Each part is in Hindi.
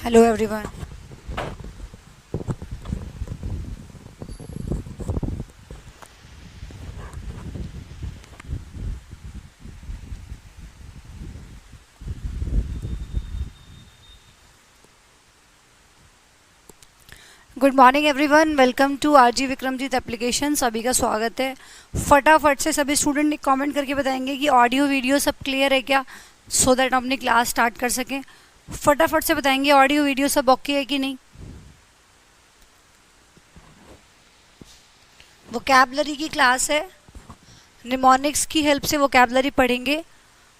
Hello everyone. Good morning everyone, welcome to RG Vikramjeet application. सभी का स्वागत है। फटाफट से सभी स्टूडेंट कमेंट करके बताएंगे कि ऑडियो वीडियो सब क्लियर है क्या, सो दैट हम अपनी क्लास स्टार्ट कर सकें। फटाफट से बताएंगे ऑडियो वीडियो सब ओके है कि नहीं। वोकैबलरी की क्लास है, निमोनिक्स की हेल्प से वोकैबलरी पढ़ेंगे।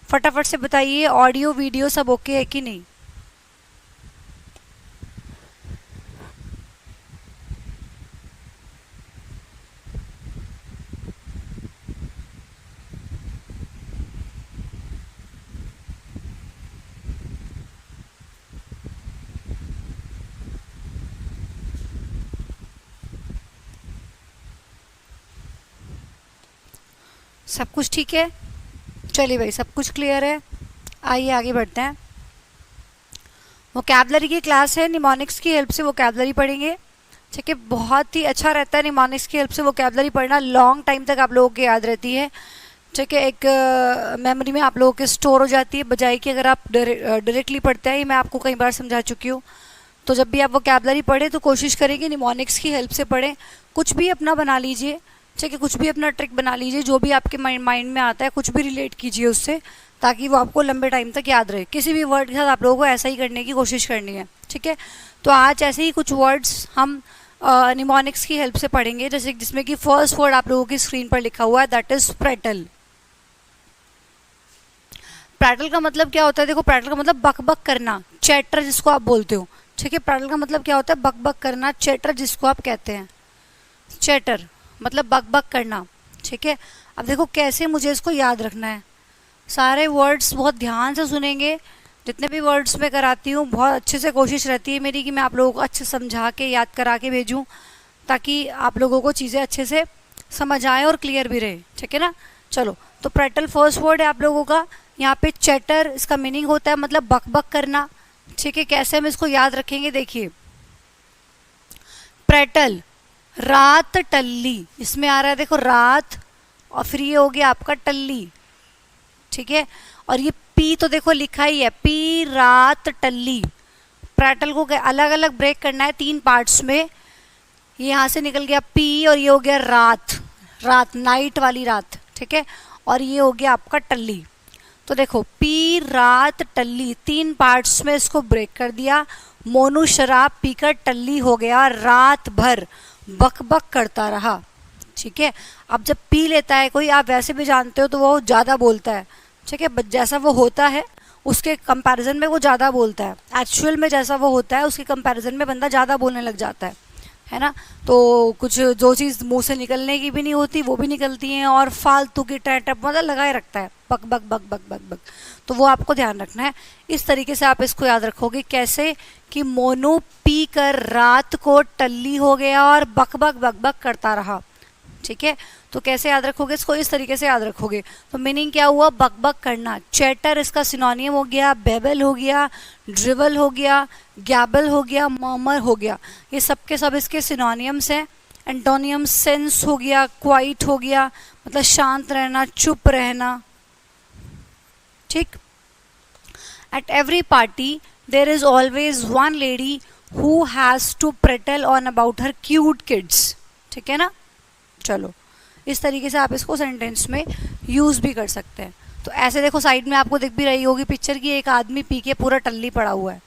फटाफट से बताइए ऑडियो वीडियो सब ओके है कि नहीं। सब कुछ ठीक है, चलिए भाई सब कुछ क्लियर है। आइए आगे बढ़ते हैं। वोकैबलरी की क्लास है, निमोनिक्स की हेल्प से वोकैबलरी पढ़ेंगे। ठीक है, बहुत ही अच्छा रहता है निमोनिक्स की हेल्प से वोकैबलरी पढ़ना, लॉन्ग टाइम तक आप लोगों को याद रहती है। ठीक है, एक मेमोरी में आप लोगों के स्टोर हो जाती है, बजाय कि अगर आप डायरेक्टली पढ़ते हैं। ये मैं आपको कई बार समझा चुकी हूँ। तो जब भी आप वोकैबलरी पढ़ें तो कोशिश करें कि निमोनिक्स की हेल्प से पढ़ें। कुछ भी अपना बना लीजिए, ठीक है, कुछ भी अपना ट्रिक बना लीजिए, जो भी आपके माइंड में आता है कुछ भी रिलेट कीजिए उससे, ताकि वो आपको लंबे टाइम तक याद रहे। किसी भी वर्ड के साथ आप लोगों को ऐसा ही करने की कोशिश करनी है। ठीक है, तो आज ऐसे ही कुछ वर्ड्स हम निमोनिक्स की हेल्प से पढ़ेंगे, जैसे जिसमें कि फर्स्ट वर्ड आप लोगों की स्क्रीन पर लिखा हुआ है, दैट इज प्रेटल। प्रैटल का मतलब क्या होता है? देखो, प्रैटल का मतलब बक बक करना, चैटर जिसको आप बोलते हो। ठीक है, प्रैटल का मतलब क्या होता है? बक बक करना, चैटर जिसको आप कहते हैं। चैटर मतलब बक बक करना। ठीक है, अब देखो कैसे मुझे इसको याद रखना है। सारे वर्ड्स बहुत ध्यान से सुनेंगे। जितने भी वर्ड्स मैं कराती हूँ बहुत अच्छे से कोशिश रहती है मेरी कि मैं आप लोगों को अच्छे समझा के याद करा के भेजूँ, ताकि आप लोगों को चीज़ें अच्छे से समझ आए और क्लियर भी रहे। ठीक है ना। चलो, तो प्रेटल फर्स्ट वर्ड है आप लोगों का। यहाँ पे चैटर, इसका मीनिंग होता है मतलब बक बक करना। ठीक है, कैसे हम इसको याद रखेंगे? देखिए, प्रेटल रात टल्ली, इसमें आ रहा है देखो रात, और फिर ये हो गया आपका टल्ली। ठीक है, और ये पी तो देखो लिखा ही है, पी रात टल्ली। प्रेटल को अलग अलग ब्रेक करना है 3 पार्ट्स में। ये यहाँ से निकल गया पी, और ये हो गया रात, रात नाइट वाली रात। ठीक है, और ये हो गया आपका टल्ली। तो देखो, पी रात टल्ली, 3 पार्ट्स में इसको ब्रेक कर दिया। मोनू शराब पीकर टल्ली हो गया, रात भर बक बक करता रहा। ठीक है, अब जब पी लेता है कोई, आप वैसे भी जानते हो तो वो ज़्यादा बोलता है। ठीक है, जैसा वो होता है उसके कंपैरिजन में वो ज़्यादा बोलता है। एक्चुअल में जैसा वो होता है उसके कंपैरिजन में बंदा ज़्यादा बोलने लग जाता है ना। तो कुछ जो चीज़ मुंह से निकलने की भी नहीं होती वो भी निकलती हैं, और फालतू की टैटअप मतलब लगाए रखता है, बक बक बक बक बक बक। तो वो आपको ध्यान रखना है। इस तरीके से आप इसको याद रखोगे। कैसे? कि मोनू पी कर रात को टल्ली हो गया और बक बक बक बक करता रहा। ठीक है, तो कैसे याद रखोगे इसको? इस तरीके से याद रखोगे। तो मीनिंग क्या हुआ? बक बक करना। चैटर इसका सिनोनियम हो गया, बेबल हो गया, ड्रिवल हो गया, गैबल हो गया, मर्मर हो गया। ये सब के सब इसके सिनोनियम्स हैं। एंटोनियम सेंस हो गया, क्वाइट हो गया, मतलब शांत रहना, चुप रहना। ठीक। At every party there is always one lady who has to prattle on about her cute kids. ठीक है ना। चलो, इस तरीके से आप इसको सेंटेंस में यूज भी कर सकते हैं। तो ऐसे देखो, साइड में आपको दिख भी रही होगी पिक्चर की, एक आदमी पी के पूरा टल्ली पड़ा हुआ है।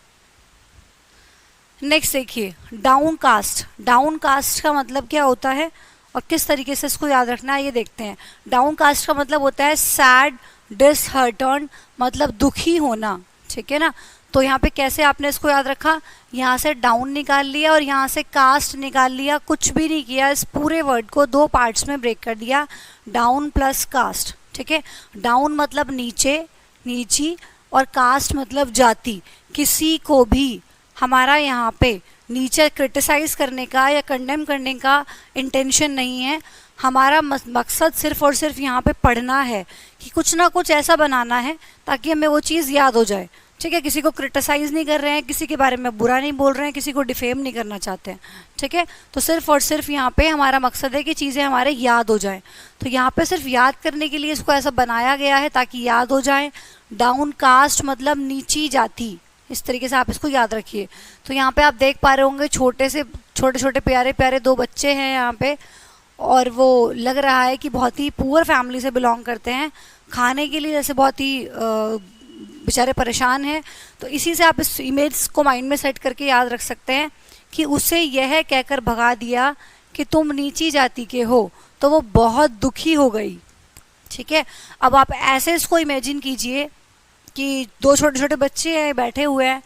नेक्स्ट देखिए, डाउन कास्ट। डाउन कास्ट का मतलब क्या होता है और किस तरीके से इसको याद रखना है, ये देखते हैं। डाउन कास्ट का मतलब होता है सैड, डिसहार्टन, मतलब दुखी होना। ठीक है ना। तो यहाँ पे कैसे आपने इसको याद रखा? यहाँ से डाउन निकाल लिया और यहाँ से कास्ट निकाल लिया, कुछ भी नहीं किया। इस पूरे वर्ड को 2 पार्ट्स में ब्रेक कर दिया, डाउन प्लस कास्ट। ठीक है, डाउन मतलब नीचे, नीची, और कास्ट मतलब जाति। किसी को भी हमारा यहाँ पे नीचे क्रिटिसाइज करने का या कंडेम करने का इंटेंशन नहीं है। हमारा मकसद सिर्फ और सिर्फ यहाँ पे पढ़ना है कि कुछ ना कुछ ऐसा बनाना है ताकि हमें वो चीज़ याद हो जाए। ठीक है, किसी को क्रिटिसाइज नहीं कर रहे हैं, किसी के बारे में बुरा नहीं बोल रहे हैं, किसी को डिफेम नहीं करना चाहते हैं। ठीक है, तो सिर्फ और सिर्फ यहाँ पे हमारा मकसद है कि चीज़ें हमारे याद हो जाएं। तो यहाँ पे सिर्फ याद करने के लिए इसको ऐसा बनाया गया है ताकि याद हो जाए। डाउन कास्ट मतलब नीची जाति, इस तरीके से आप इसको याद रखिए। तो यहाँ पे आप देख पा रहे होंगे छोटे छोटे प्यारे प्यारे दो बच्चे हैं यहाँ पे, और वो लग रहा है कि बहुत ही पुअर फैमिली से बिलोंग करते हैं, खाने के लिए जैसे बहुत ही बेचारे परेशान हैं। तो इसी से आप इस इमेज को माइंड में सेट करके याद रख सकते हैं कि उसे यह कहकर भगा दिया कि तुम नीची जाति के हो, तो वो बहुत दुखी हो गई। ठीक है, अब आप ऐसे इसको इमेजिन कीजिए कि दो छोटे छोटे बच्चे हैं बैठे हुए हैं।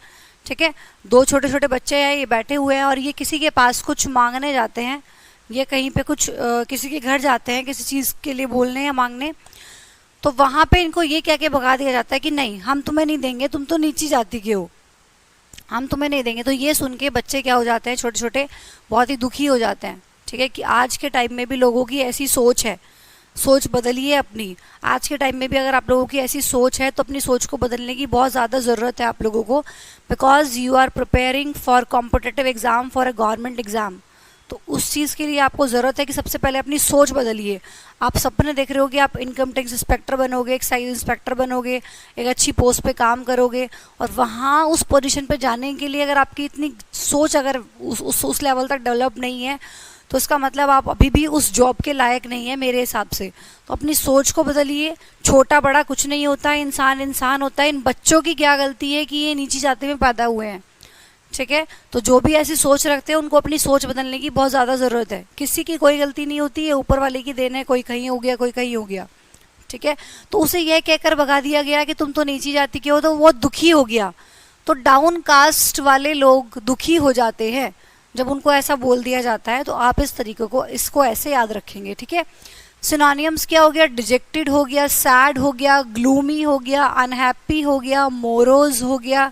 ठीक है, दो छोटे छोटे बच्चे हैं, ये बैठे हुए हैं और ये किसी के पास कुछ मांगने जाते हैं, ये कहीं पे कुछ किसी के घर जाते हैं किसी चीज़ के लिए बोलने या मांगने। तो वहाँ पे इनको ये कह के भगा दिया जाता है कि नहीं, हम तुम्हें नहीं देंगे, तुम तो नीची जाति के हो, हम तुम्हें नहीं देंगे। तो ये सुन के बच्चे क्या हो जाते हैं, छोटे छोटे बहुत ही दुखी हो जाते हैं। ठीक है, कि आज के टाइम में भी लोगों की ऐसी सोच है, सोच बदलिए अपनी। आज के टाइम में भी अगर आप लोगों की ऐसी सोच है तो अपनी सोच को बदलने की बहुत ज़्यादा ज़रूरत है आप लोगों को, because you are preparing for competitive exam, for a government exam. तो उस चीज़ के लिए आपको ज़रूरत है कि सबसे पहले अपनी सोच बदलिए। आप सपने देख रहे हो कि आप इनकम टैक्स इंस्पेक्टर बनोगे, एक्साइज इंस्पेक्टर बनोगे, एक अच्छी पोस्ट पे काम करोगे, और वहाँ उस पोजीशन पे जाने के लिए अगर आपकी इतनी सोच अगर उस लेवल तक डेवलप नहीं है, तो इसका मतलब आप अभी भी उस जॉब के लायक नहीं है मेरे हिसाब से। तो अपनी सोच को बदलिए। छोटा बड़ा कुछ नहीं होता है, इंसान इंसान होता है। इन बच्चों की क्या गलती है कि ये नीची जाति में पैदा हुए हैं। ठीक है, तो जो भी ऐसी सोच रखते हैं उनको अपनी सोच बदलने की बहुत ज़्यादा ज़रूरत है। किसी की कोई गलती नहीं होती है, ऊपर वाले की देन है, कोई कहीं हो गया कोई कहीं हो गया। ठीक है, तो उसे यह कहकर भगा दिया गया कि तुम तो नीची जाति के हो, तो वो दुखी हो गया। तो डाउन कास्ट वाले लोग दुखी हो जाते हैं जब उनको ऐसा बोल दिया जाता है। तो आप इस तरीके को इसको ऐसे याद रखेंगे। ठीक है, सिनोनिम्स क्या हो गया, डिजेक्टेड हो गया, सैड हो गया, ग्लूमी हो गया, अनहैप्पी हो गया, मोरोज हो गया।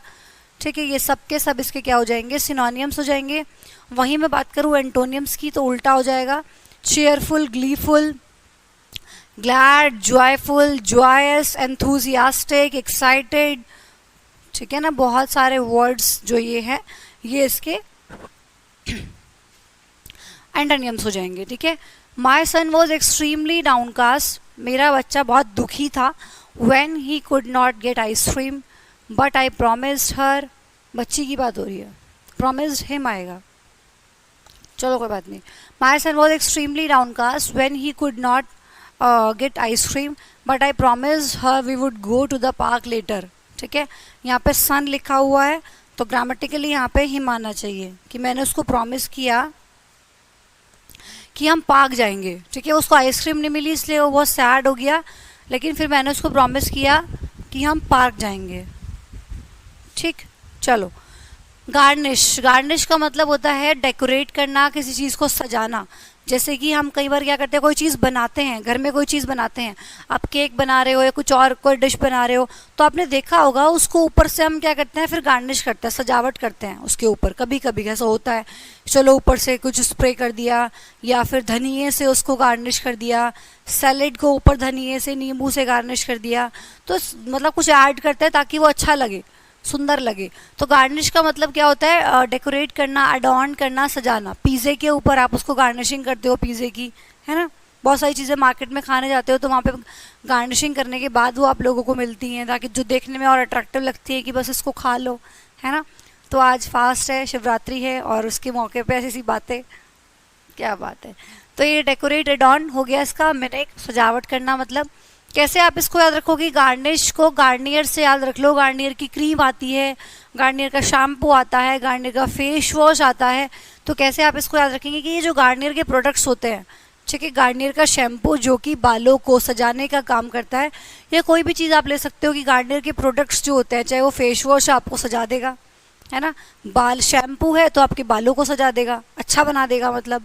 ठीक है, ये सब के सब इसके क्या हो जाएंगे, सिनोनिम्स हो जाएंगे। वहीं मैं बात करूँ एंटोनियम्स की तो उल्टा हो जाएगा, cheerful, gleeful, glad, joyful, joyous, enthusiastic, excited. ठीक है ना, बहुत सारे वर्ड्स जो ये है ये इसके एंटोनियम्स हो जाएंगे। ठीक है, my son was extremely downcast, मेरा बच्चा बहुत दुखी था। When he could not get ice cream but I promised her, बच्ची की बात हो रही है, प्रोमिस्ड हिम आएगा, चलो कोई बात नहीं। My son was extremely downcast when he could not get ice cream but I promised her we would go to the park later. ठीक है, यहाँ पे सन लिखा हुआ है तो ग्रामेटिकली यहाँ पे हिम आना चाहिए कि मैंने उसको प्रॉमिस किया कि हम पार्क जाएंगे। ठीक है, उसको आइसक्रीम नहीं मिली इसलिए वो बहुत सैड हो गया, लेकिन फिर मैंने उसको प्रॉमिस किया कि हम पार्क जाएंगे। ठीक, चलो। गार्निश, गार्निश का मतलब होता है डेकोरेट करना, किसी चीज़ को सजाना। जैसे कि हम कई बार क्या करते हैं, कोई चीज़ बनाते हैं, घर में कोई चीज़ बनाते हैं, आप केक बना रहे हो या कुछ और कोई डिश बना रहे हो, तो आपने देखा होगा उसको ऊपर से हम क्या करते हैं, फिर गार्निश करते हैं, सजावट करते हैं उसके ऊपर। कभी कभी ऐसा होता है, चलो ऊपर से कुछ स्प्रे कर दिया या फिर धनिए से उसको गार्निश कर दिया, सैलेड को ऊपर धनिए से नींबू से गार्निश कर दिया। तो मतलब कुछ ऐड करते हैं ताकि वो अच्छा लगे, सुंदर लगे। तो गार्निश का मतलब क्या होता है, डेकोरेट करना, अडॉर्न करना, सजाना। पिज़्ज़े के ऊपर आप उसको गार्निशिंग करते हो, पिज़्ज़े की, है ना। बहुत सारी चीज़ें मार्केट में खाने जाते हो तो वहाँ पे गार्निशिंग करने के बाद वो आप लोगों को मिलती हैं, ताकि जो देखने में और अट्रैक्टिव लगती है कि बस इसको खा लो, है ना। तो आज फास्ट है, शिवरात्रि है, और उसके मौके पर ऐसी बातें, क्या बात है। तो ये डेकोरेट अडॉर्न हो गया इसका मैंने, सजावट करना। मतलब कैसे आप इसको याद रखोगे, गार्निश को गार्नियर से याद रख लो। गार्नियर की क्रीम आती है, गार्नियर का शैम्पू आता है, गार्नियर का फेस वॉश आता है। तो कैसे आप इसको याद रखेंगे कि ये जो गार्नियर के प्रोडक्ट्स होते हैं, ठीक है, गार्नियर का शैम्पू जो कि बालों को सजाने का काम करता है, या कोई भी चीज़ आप ले सकते हो कि गार्नियर के प्रोडक्ट्स जो होते हैं, चाहे वो फेस वॉश आपको सजा देगा, है ना, बाल शैम्पू है तो आपके बालों को सजा देगा, अच्छा बना देगा मतलब।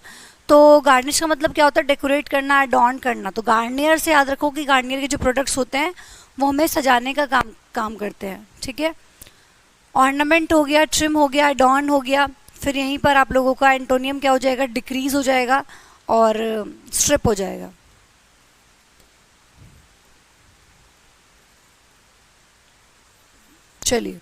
तो गार्निश का मतलब क्या होता है, डेकोरेट करना, अडॉर्न करना। तो गार्नियर से याद रखो कि गार्नियर के जो प्रोडक्ट्स होते हैं वो हमें सजाने का काम करते हैं। ठीक है, ऑर्नामेंट हो गया, ट्रिम हो गया, अडॉर्न हो गया। फिर यहीं पर आप लोगों का एंटोनियम क्या हो जाएगा, डिक्रीज हो जाएगा और स्ट्रिप हो जाएगा। चलिए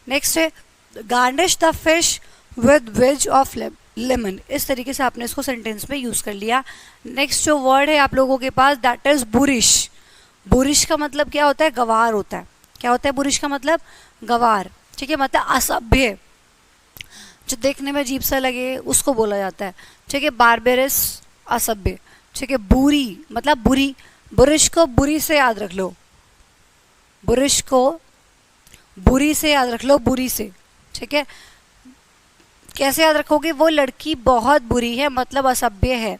नेक्स्ट है garnish the fish with ways of lemon. इस तरीके से आपने इसको सेंटेंस में यूज कर लिया। नेक्स्ट जो वर्ड है आप लोगों के पास दैट इज बुरिश। बुरिश का मतलब क्या होता है? गवार होता है। क्या होता है बुरिश का मतलब? गवार। ठीक है, मतलब असभ्य, जो देखने में अजीब सा लगे उसको बोला जाता है। ठीक है, बारबेरस असभ्य। ठीक है, बुरी मतलब बुरी। बुरिश को बुरी से याद रख लो, बुरिश को बुरी से याद रख लो, बुरी से। ठीक है, कैसे याद रखोगे? वो लड़की बहुत बुरी है मतलब असभ्य है।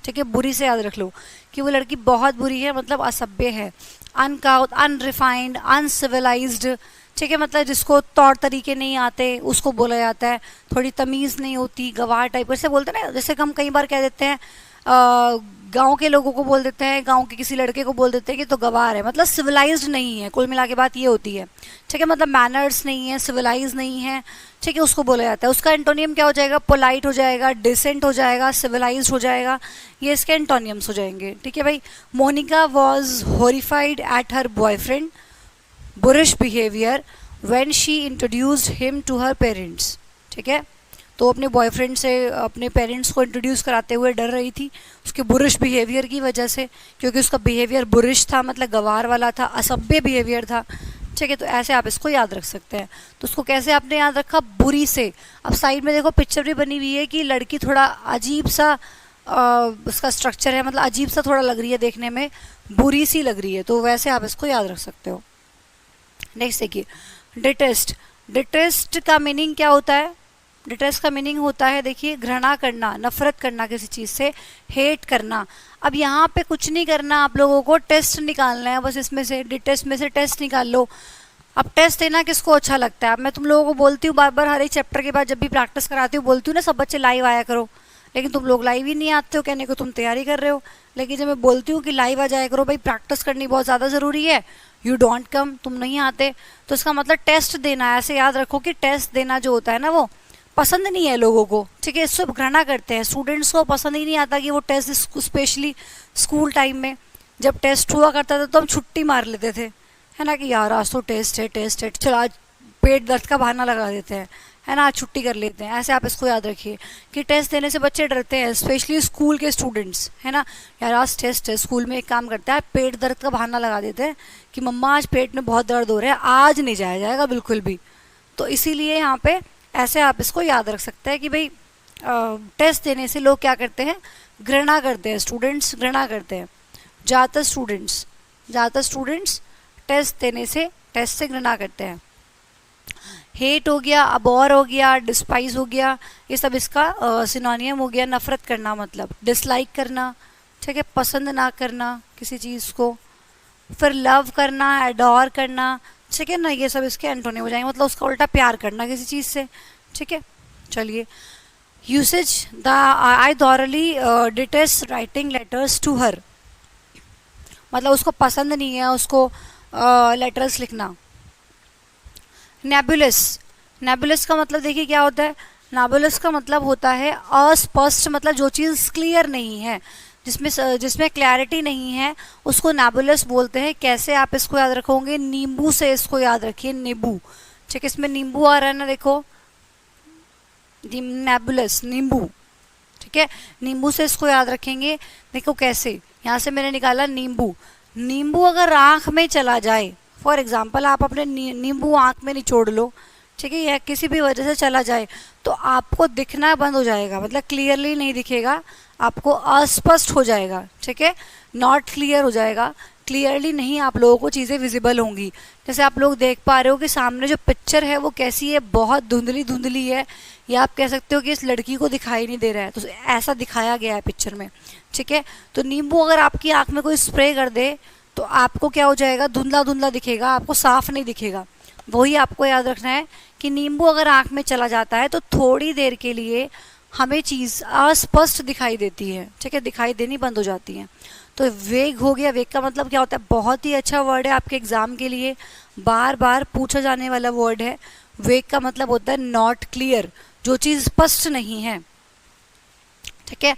ठीक है, बुरी से याद रख लो कि वो लड़की बहुत बुरी है मतलब असभ्य है। अनकाउथ, अनरिफाइंड, अनसिविलाइज्ड। ठीक है, मतलब जिसको तौर तरीके नहीं आते उसको बोला जाता है। थोड़ी तमीज़ नहीं होती, गवार टाइप ऐसे बोलते हैं ना। जैसे हम कई बार कह देते हैं गांव के लोगों को बोल देते हैं, गांव के किसी लड़के को बोल देते हैं कि तो गवार है, मतलब सिविलाइज्ड नहीं है। कुल मिला के बात ये होती है। ठीक है, मतलब मैनर्स नहीं है, सिविलाइज नहीं है। ठीक है, उसको बोला जाता है। उसका एंटोनियम क्या हो जाएगा? पोलाइट हो जाएगा, डिसेंट हो जाएगा, सिविलाइज्ड हो जाएगा। ये इसके एंटोनियम्स हो जाएंगे। ठीक है भाई। Monica was horrified at her boyfriend boorish behaviour when she introduced him to her parents. ठीक है, तो अपने बॉयफ्रेंड से अपने पेरेंट्स को इंट्रोड्यूस कराते हुए डर रही थी उसके बुरिश बिहेवियर की वजह से, क्योंकि उसका बिहेवियर बुरिश था, मतलब गवार वाला था, असभ्य बिहेवियर था। ठीक है, तो ऐसे आप इसको याद रख सकते हैं। तो उसको कैसे आपने याद रखा? बुरी से। अब साइड में देखो पिक्चर भी बनी हुई है कि लड़की थोड़ा अजीब सा उसका स्ट्रक्चर है, मतलब अजीब सा थोड़ा लग रही है देखने में, बुरी सी लग रही है, तो वैसे आप इसको याद रख सकते हो। नेक्स्ट देखिए डिटेस्ट। डिटेस्ट का मीनिंग क्या होता है? डिटेस्ट का मीनिंग होता है, देखिए, घृणा करना, नफरत करना किसी चीज़ से, हेट करना। अब यहाँ पे कुछ नहीं करना आप लोगों को, टेस्ट निकालना है बस। इसमें से डिटेस्ट में से टेस्ट निकाल लो। अब टेस्ट देना किसको अच्छा लगता है? अब मैं तुम लोगों को बोलती हूँ बार बार, हर एक चैप्टर के बाद जब भी प्रैक्टिस कराती हूँ बोलती हूँ ना, सब बच्चे लाइव आया करो, लेकिन तुम लोग लाइव ही नहीं आते हो। कहने को तुम तैयारी कर रहे हो, लेकिन जब मैं बोलती हूँ कि लाइव आ जाया करो भाई, प्रैक्टिस करनी बहुत ज़्यादा ज़रूरी है, यू डोंट कम, तुम नहीं आते। तो इसका मतलब टेस्ट देना है। ऐसे याद रखो कि टेस्ट देना जो होता है ना, वो पसंद नहीं है लोगों को। ठीक है, इससे घृणा करते हैं। स्टूडेंट्स को पसंद ही नहीं आता कि वो टेस्ट, स्पेशली स्कूल टाइम में जब टेस्ट हुआ करता था तो हम छुट्टी मार लेते थे, है ना, कि यार आज तो टेस्ट है, टेस्ट है, चलो आज पेट दर्द का बहाना लगा देते हैं, है ना, आज छुट्टी कर लेते हैं। ऐसे आप इसको याद रखिए कि टेस्ट देने से बच्चे डरते हैं, स्पेशली स्कूल के स्टूडेंट्स, है ना। यार आज टेस्ट है, स्कूल में एक काम करता है, पेट दर्द का बहाना लगा देते हैं कि मम्मा आज पेट में बहुत दर्द हो रहा है, आज नहीं जाया जाएगा बिल्कुल भी। तो इसीलिए यहाँ पे ऐसे आप इसको याद रख सकते हैं कि भाई टेस्ट देने से लोग क्या करते हैं? घृणा करते हैं, स्टूडेंट्स घृणा करते हैं। ज़्यादातर स्टूडेंट्स टेस्ट देने से, टेस्ट से घृणा करते हैं। हेट हो गया, अबॉर हो गया, डिस्पाइज हो गया, ये सब इसका सिनोनियम हो गया। नफरत करना मतलब डिसलाइक करना। ठीक है, पसंद ना करना किसी चीज़ को। फिर लव करना, एडोर करना। ठीक है ना, ये सब इसके एंटोनिम हो जाएंगे, मतलब उसका उल्टा प्यार करना किसी चीज़ से। ठीक है, चलिए usage the I thoroughly detest writing letters to her, मतलब उसको पसंद नहीं है उसको लेटर्स लिखना। नेबुलस। नेबुलस का मतलब देखिए क्या होता है? नेबुलस का मतलब होता है अस्पष्ट, मतलब जो चीज़ क्लियर नहीं है, जिसमें क्लैरिटी नहीं है, उसको नेबुलस बोलते हैं। कैसे आप इसको याद रखोगे? नींबू से इसको याद रखिए, नींबू। ठीक है, इसमें नींबू आ रहा है ना, देखो, नेबुलस नींबू। ठीक है, नींबू से इसको याद रखेंगे। देखो कैसे, यहाँ से मैंने निकाला नींबू। नींबू अगर आँख में चला जाए, फॉर एग्जाम्पल आप अपने नींबू आँख में निचोड़ लो, ठीक है, या किसी भी वजह से चला जाए, तो आपको दिखना बंद हो जाएगा, मतलब क्लियरली नहीं दिखेगा, आपको अस्पष्ट हो जाएगा। ठीक है, नॉट क्लियर हो जाएगा, क्लियरली नहीं आप लोगों को चीज़ें विजिबल होंगी। जैसे आप लोग देख पा रहे हो कि सामने जो पिक्चर है वो कैसी है, बहुत धुंधली धुंधली है, या आप कह सकते हो कि इस लड़की को दिखाई नहीं दे रहा है, तो ऐसा दिखाया गया है पिक्चर में। ठीक है, तो नींबू अगर आपकी आँख में कोई स्प्रे कर दे तो आपको क्या हो जाएगा? धुंधला धुंधला दिखेगा, आपको साफ नहीं दिखेगा। वही आपको याद रखना है कि नींबू अगर आँख में चला जाता है तो थोड़ी देर के लिए हमें चीज़ अस्पष्ट दिखाई देती है। ठीक है, दिखाई देनी बंद हो जाती है। तो वेग हो गया। वेग का मतलब क्या होता है? बहुत ही अच्छा वर्ड है आपके एग्जाम के लिए, बार बार पूछा जाने वाला वर्ड है। वेग का मतलब होता है नॉट क्लियर, जो चीज़ स्पष्ट नहीं है। ठीक है,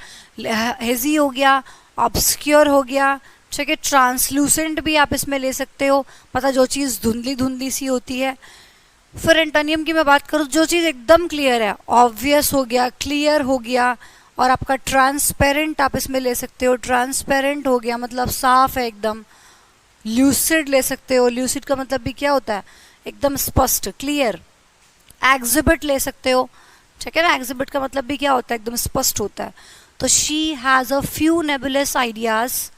हेजी हो गया, ऑब्सक्योर हो गया। ठीक है, ट्रांसलूसेंट भी आप इसमें ले सकते हो, मतलब जो चीज़ धुंधली धुंधली सी होती है। फिर एंटोनियम की मैं बात करूँ, जो चीज़ एकदम क्लियर है, ऑब्वियस हो गया, क्लियर हो गया, और आपका ट्रांसपेरेंट आप इसमें ले सकते हो, ट्रांसपेरेंट हो गया मतलब साफ है एकदम। ल्यूसिड ले सकते हो, ल्यूसिड का मतलब भी क्या होता है, एकदम स्पष्ट, क्लियर। एग्जिबिट ले सकते हो, ठीक है ना, एग्जिबिट का मतलब भी क्या होता है, एकदम स्पष्ट होता है। तो she has a few नेबुलस ideas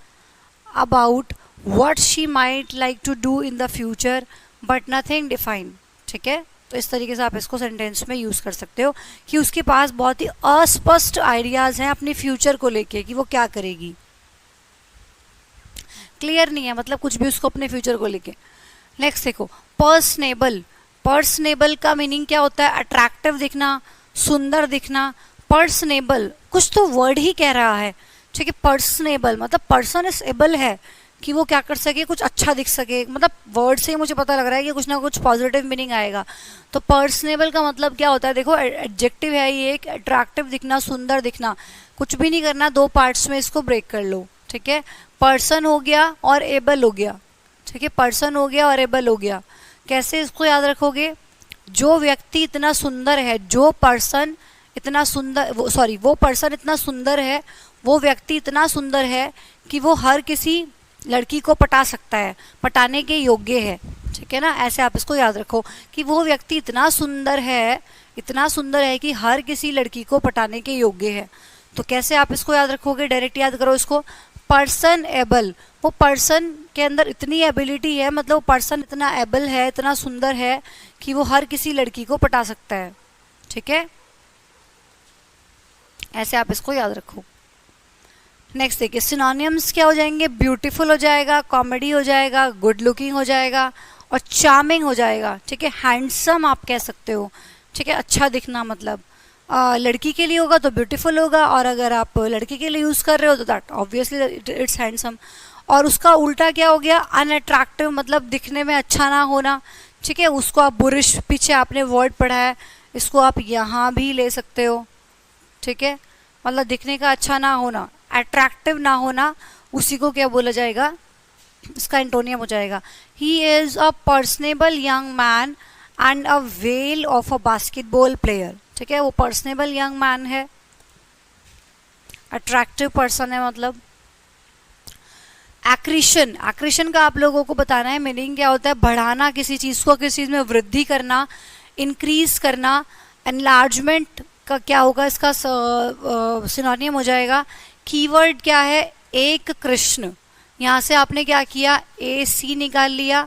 about what she might like to do in the future but nothing defined, ठीक है। तो इस तरीके से आप इसको सेंटेंस में यूज़ कर सकते हो कि उसके पास बहुत ही अस्पष्ट आइडियाज़ हैं अपनी फ्यूचर को लेके कि वो क्या करेगी, क्लियर नहीं है मतलब कुछ भी उसको अपने फ्यूचर को लेके। नेक्स्ट देखो, पर्सनेबल। पर्सनेबल का मीनिंग क्या होता है, अट्रैक्टिव दिखना, सुंदर दिखना। पर्सनेबल कुछ तो वर्ड ही कह रहा है, ठीक है। पर्सनेबल मतलब पर्सन इज एबल है कि वो क्या कर सके, कुछ अच्छा दिख सके, मतलब वर्ड से ही मुझे पता लग रहा है कि कुछ ना कुछ पॉजिटिव मीनिंग आएगा। तो पर्सनेबल का मतलब क्या होता है, देखो एडजेक्टिव है ये, एक अट्रैक्टिव दिखना, सुंदर दिखना। कुछ भी नहीं करना, दो पार्ट्स में इसको ब्रेक कर लो, ठीक है। पर्सन हो गया और एबल हो गया, ठीक है। पर्सन हो गया और एबल हो गया। कैसे इसको याद रखोगे, जो व्यक्ति इतना सुंदर है, जो पर्सन इतना सुंदर, वो पर्सन इतना सुंदर है, वो व्यक्ति इतना सुंदर है कि वो हर किसी लड़की को पटा सकता है, पटाने के योग्य है, ठीक है ना। ऐसे आप इसको याद रखो कि वो व्यक्ति इतना सुंदर है, इतना सुंदर है कि हर किसी लड़की को पटाने के योग्य है। तो कैसे आप इसको याद रखोगे, डायरेक्ट याद करो इसको, पर्सन एबल। वो पर्सन के अंदर इतनी एबिलिटी है, मतलब वो पर्सन इतना एबल है, इतना सुंदर है कि वो हर किसी लड़की को पटा सकता है, ठीक है। ऐसे आप इसको याद रखो। नेक्स्ट देखिए, सिनोनिम्स क्या हो जाएंगे, ब्यूटीफुल हो जाएगा, कॉमेडी हो जाएगा, गुड लुकिंग हो जाएगा और चार्मिंग हो जाएगा, ठीक है। हैंडसम आप कह सकते हो, ठीक है, अच्छा दिखना मतलब लड़की के लिए होगा तो ब्यूटीफुल होगा, और अगर आप लड़के के लिए यूज़ कर रहे हो तो दैट ऑब्वियसली इट्स हैंडसम। और उसका उल्टा क्या हो गया, अनअट्रैक्टिव, मतलब दिखने में अच्छा ना होना, ठीक है। उसको आप बुरिश, पीछे आपने वर्ड पढ़ा है, इसको आप यहाँ भी ले सकते हो, ठीक है। मतलब दिखने का अच्छा ना होना, अट्रैक्टिव ना होना, उसी को क्या बोला जाएगा, इसका एंटोनियम हो जाएगा। He is a personable young man and a well of a basketball player, ठीक है। वो पर्सनेबल यंग मैन है, अट्रैक्टिव पर्सन है मतलब। एक्रीशन, एक्रीशन का आप लोगों को बताना है मीनिंग क्या होता है, बढ़ाना किसी चीज़ को, किसी चीज़ में वृद्धि करना, इंक्रीज करना। एनलार्जमेंट का क्या होगा, इसका सिनोनियम हो जाएगा। कीवर्ड क्या है, एक कृष्ण। यहाँ से आपने क्या किया, ए सी निकाल लिया,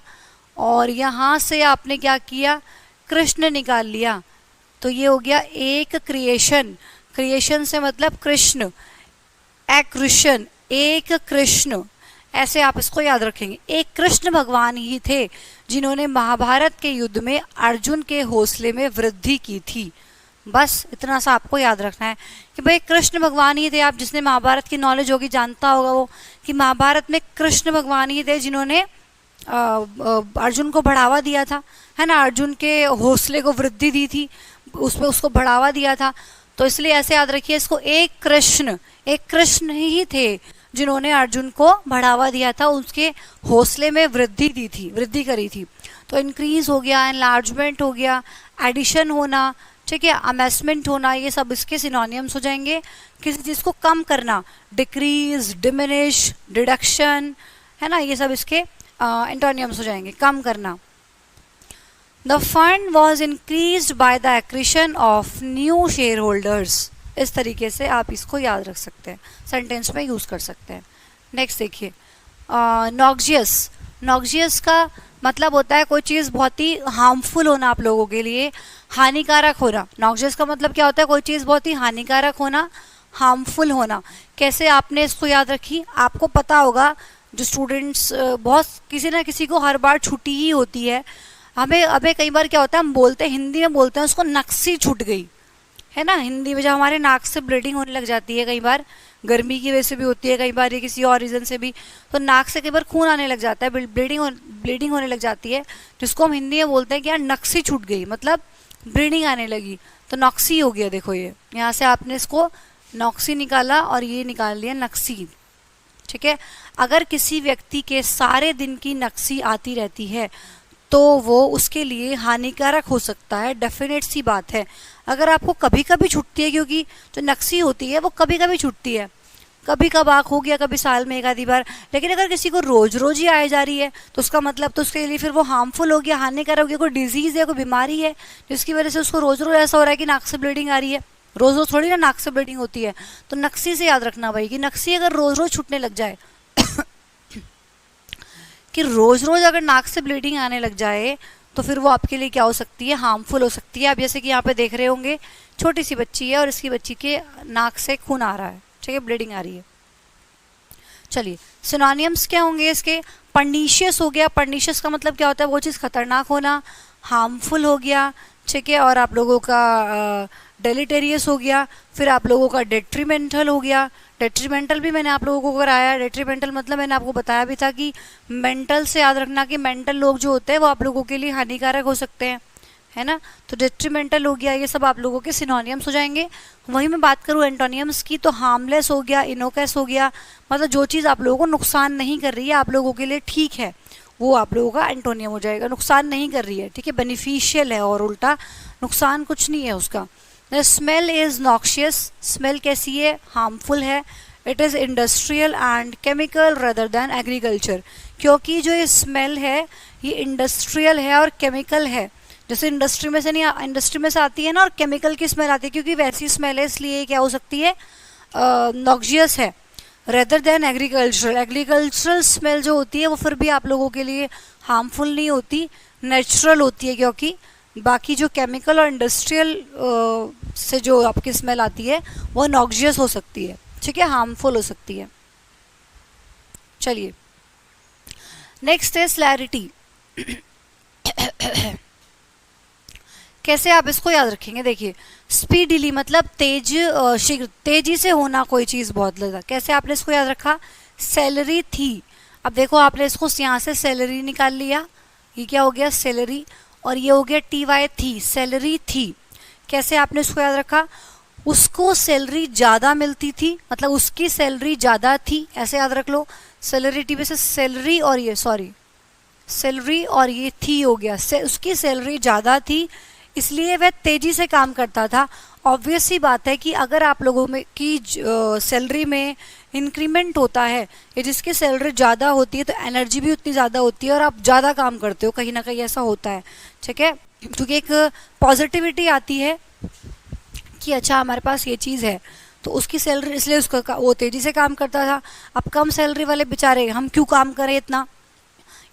और यहाँ से आपने क्या किया, कृष्ण निकाल लिया। तो ये हो गया एक क्रिएशन। क्रिएशन से मतलब कृष्ण, एक्रिशन, एक कृष्ण। ऐसे आप इसको याद रखेंगे। एक कृष्ण भगवान ही थे जिन्होंने महाभारत के युद्ध में अर्जुन के हौसले में वृद्धि की थी। बस इतना सा आपको याद रखना है कि भाई कृष्ण भगवान ही थे। आप जिसने महाभारत की नॉलेज होगी जानता होगा वो कि महाभारत में कृष्ण भगवान ही थे जिन्होंने अर्जुन को बढ़ावा दिया था, है ना, अर्जुन के हौसले को वृद्धि दी थी, उसमें उसको बढ़ावा दिया था। तो इसलिए ऐसे याद रखिए इसको, एक कृष्ण ही थे जिन्होंने अर्जुन को बढ़ावा दिया था, उसके हौसले में वृद्धि दी थी, वृद्धि करी थी। तो इंक्रीज हो गया, एनलार्जमेंट हो गया, एडिशन होना, ठीक है, अमेसमेंट होना, ये सब इसके सिनोनियम्स हो जाएंगे। किसी चीज़ को कम करना, डिक्रीज, डिमिनिश, डिडक्शन, है ना, ये सब इसके एंटोनियम्स हो जाएंगे, कम करना। The fund was increase by the accretion of new share holders. इस तरीके से आप इसको याद रख सकते हैं, सेंटेंस में यूज़ कर सकते हैं। नेक्स्ट देखिए, नॉक्जियस। नॉक्जियस का मतलब होता है कोई चीज़ बहुत ही हार्मफुल होना, आप लोगों के लिए हानिकारक होना। नॉक्जियस का मतलब क्या होता है, कोई चीज़ बहुत ही हानिकारक होना, हार्मफुल होना। कैसे आपने इसको याद रखी, आपको पता होगा, जो स्टूडेंट्स बहुत, किसी ना किसी को हर बार छुट्टी ही होती है। हमें कई बार क्या होता है, हम बोलते हैं, हिंदी में बोलते हैं उसको नक्सी छूट गई, है ना। हिंदी में जब हमारे नाक से ब्लीडिंग होने लग जाती है, कई बार गर्मी की वजह से भी होती है, कई बार ये किसी और रीज़न से भी, तो नाक से कई बार खून आने लग जाता है, ब्लीडिंग होने लग जाती है, जिसको हम हिंदी में बोलते हैं कि यार नक्सी छूट गई, मतलब ब्लीडिंग आने लगी, तो नक्सी हो गया। देखो ये यहाँ से आपने इसको नक्सी निकाला और ये निकाल लिया नक्सी, ठीक है। अगर किसी व्यक्ति के सारे दिन की नक्सी आती रहती है तो वो उसके लिए हानिकारक हो सकता है, डेफिनेट सी बात है। अगर आपको कभी कभी छुट्टी है, क्योंकि जो नक्सी होती है वो कभी कभी छुट्टी है, कभी कभार हो गया, कभी साल में एक आधी बार, लेकिन अगर किसी को रोज रोज ही आए जा रही है तो उसका मतलब तो उसके लिए फिर वो हार्मफुल हो गया, हानिकारक हो गया, कोई डिजीज है, कोई बीमारी है जिसकी वजह से उसको रोज रोज ऐसा हो रहा है कि नाक से ब्लीडिंग आ रही है। रोज रोज थोड़ी ना नाक से ब्लीडिंग होती है। तो नक्सी से याद रखना भाई कि नक्सी अगर रोज रोज छूटने लग जाए कि रोज रोज अगर नाक से ब्लीडिंग आने लग जाए तो फिर वो आपके लिए क्या हो सकती है, हार्मफुल हो सकती है। आप जैसे कि यहाँ पे देख रहे होंगे, छोटी सी बच्ची है और इसकी बच्ची के नाक से खून आ रहा है, ठीक है, ब्लीडिंग आ रही है। चलिए सिनोनिम्स क्या होंगे इसके। पर्नीशियस हो गया, पर्नीशियस का मतलब क्या होता है, वो चीज़ खतरनाक होना, हार्मफुल हो गया, ठीक है, और आप लोगों का डेलिटेरियस हो गया, फिर आप लोगों का डेट्रीमेंटल हो गया। डेट्रीमेंटल भी मैंने आप लोगों को कराया। डेट्रीमेंटल मतलब मैंने आपको बताया भी था कि मेंटल से याद रखना कि मेंटल लोग जो होते हैं वो आप लोगों के लिए हानिकारक हो सकते हैं, है ना। तो डेट्रीमेंटल हो गया, ये सब आप लोगों के सिनोनियम्स हो जाएंगे। वहीं मैं बात करूँ एंटोनियम्स की तो हार्मलेस हो गया, इनोकस हो गया, मतलब जो चीज़ आप लोगों को नुकसान नहीं कर रही है, आप लोगों के लिए ठीक है, वो आप लोगों का एंटोनियम हो जाएगा। नुकसान नहीं कर रही है, ठीक है, बेनिफिशियल है, और उल्टा नुकसान कुछ नहीं है उसका। स्मेल इज नॉक्शियस, स्मेल कैसी है, हार्मफुल है। It is industrial and chemical rather than agriculture, क्योंकि जो ये स्मेल है ये इंडस्ट्रियल है और केमिकल है। जैसे इंडस्ट्री में से नहीं, इंडस्ट्री में से आती है ना, और केमिकल की स्मेल आती है, क्योंकि वैसी स्मेल है इसलिए क्या हो सकती है, नॉक्सियस है। Rather than agricultural, agricultural smell जो होती है वो फिर भी आप लोगों के लिए हार्मफुल नहीं होती, नेचुरल होती है, क्योंकि बाकी जो केमिकल और इंडस्ट्रियल से जो आपकी स्मेल आती है वो नॉक्सियस हो सकती है, ठीक है, हार्मफुल हो सकती है। चलिए नेक्स्ट है स्लैरिटी। कैसे आप इसको याद रखेंगे, देखिए स्पीडिली मतलब तेज, शीघ्र, तेजी से होना कोई चीज़ बहुत ज़्यादा। कैसे आपने इसको याद रखा, सैलरी थी। अब देखो आपने इसको यहाँ से सैलरी निकाल लिया, ये क्या हो गया, सैलरी, और ये हो गया TY थी, सैलरी थी। कैसे आपने इसको याद रखा, उसको सैलरी ज़्यादा मिलती थी, मतलब उसकी सैलरी ज़्यादा थी, ऐसे याद रख लो। सैलरी टी में से सैलरी और ये, सॉरी, सैलरी और ये थी हो गया, उसकी सैलरी ज़्यादा थी इसलिए वह तेजी से काम करता था। ऑब्वियस सी बात है कि अगर आप लोगों में की सैलरी में इंक्रीमेंट होता है या जिसकी सैलरी ज़्यादा होती है तो एनर्जी भी उतनी ज़्यादा होती है और आप ज़्यादा काम करते हो, कहीं ना कहीं ऐसा होता है, ठीक है, क्योंकि एक पॉजिटिविटी आती है कि अच्छा हमारे पास ये चीज़ है, तो उसकी सैलरी, इसलिए उसका वो तेज़ी से काम करता था। अब कम सैलरी वाले बेचारे, हम क्यों काम करें इतना,